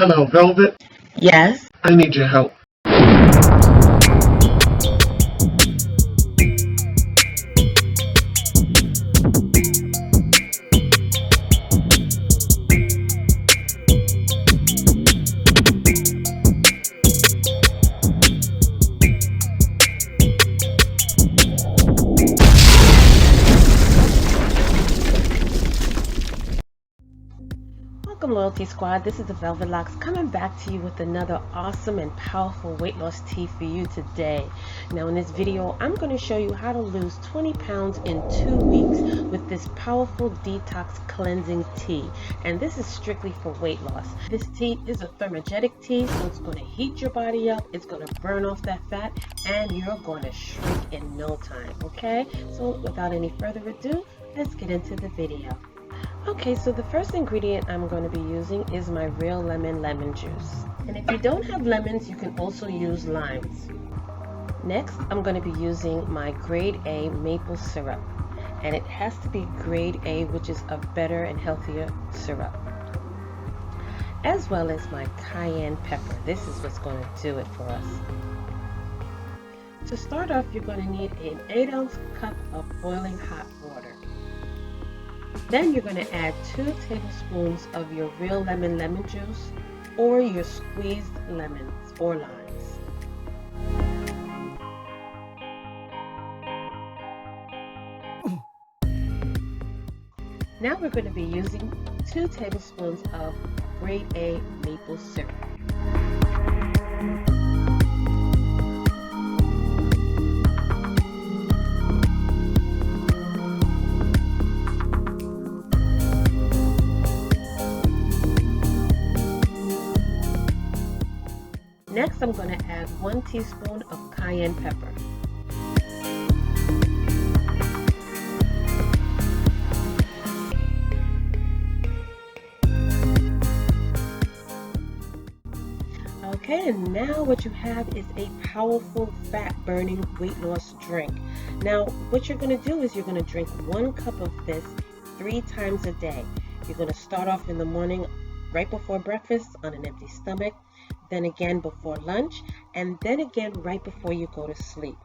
Hello, Velvet. Yes. I need your help. Welcome, Loyalty Squad. This is the Velvet Locks coming back to you with another awesome and powerful weight loss tea for you today. Now, in this video, I'm going to show you how to lose 20 pounds in 2 weeks with this powerful detox cleansing tea. And this is strictly for weight loss. This tea is a thermogenic tea, so it's going to heat your body up, it's going to burn off that fat, and you're going to shrink in no time, okay? So without any further ado, let's get into the video. Okay, so the first ingredient I'm going to be using is my real lemon juice. And if you don't have lemons, you can also use limes. Next, I'm going to be using my grade A maple syrup. And it has to be grade A, which is a better and healthier syrup. As well as my cayenne pepper. This is what's going to do it for us. To start off, you're going to need an 8-ounce cup of boiling hot water. Then you're going to add 2 tablespoons of your real lemon juice or your squeezed lemons or limes. Now we're going to be using 2 tablespoons of grade A maple syrup. Next, I'm going to add 1 teaspoon of cayenne pepper. Okay, and now what you have is a powerful fat-burning weight loss drink. Now, what you're going to do is you're going to drink 1 cup of this 3 times a day. You're going to start off in the morning right before breakfast on an empty stomach, then again before lunch, and then again right before you go to sleep.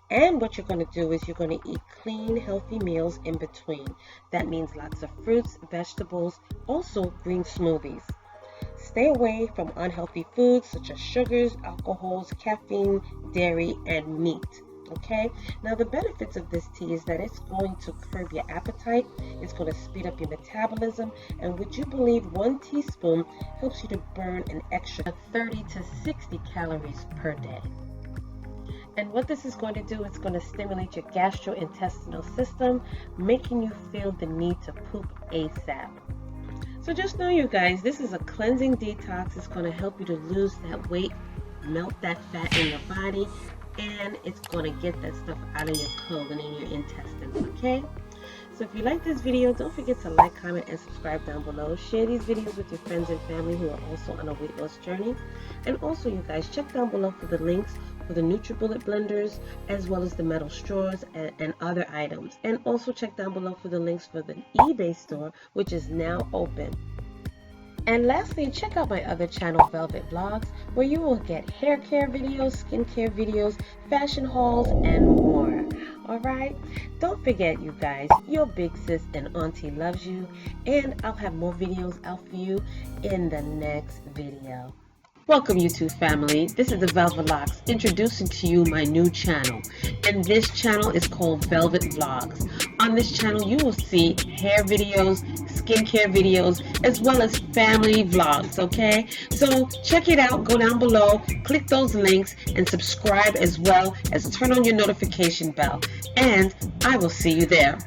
And what you're going to do is you're going to eat clean, healthy meals in between. That means lots of fruits, vegetables, also green smoothies. Stay away from unhealthy foods such as sugars, alcohols, caffeine, dairy, and meat. Okay, now the benefits of this tea is that it's going to curb your appetite, it's going to speed up your metabolism, and would you believe 1 teaspoon helps you to burn an extra 30 to 60 calories per day. And what this is going to do, it's going to stimulate your gastrointestinal system, making you feel the need to poop ASAP. So just know, you guys, this is a cleansing detox. It's going to help you to lose that weight, melt that fat in your body, and it's going to get that stuff out of your colon and your intestines, okay? So if you like this video, don't forget to like, comment, and subscribe down below. Share these videos with your friends and family who are also on a weight loss journey. And also, you guys, check down below for the links for the NutriBullet blenders, as well as the metal straws and other items. And also check down below for the links for the eBay store, which is now open. And lastly, check out my other channel, Velvet Vlogs, where you will get hair care videos, skincare videos, fashion hauls, and more. Alright? Don't forget, you guys, your big sis and auntie loves you, and I'll have more videos out for you in the next video. Welcome, YouTube family. This is the Velvet Locks introducing to you my new channel, and this channel is called Velvet Vlogs. On this channel you will see hair videos, skincare videos, as well as family vlogs, okay? So check it out, go down below, click those links, and subscribe, as well as turn on your notification bell, and I will see you there.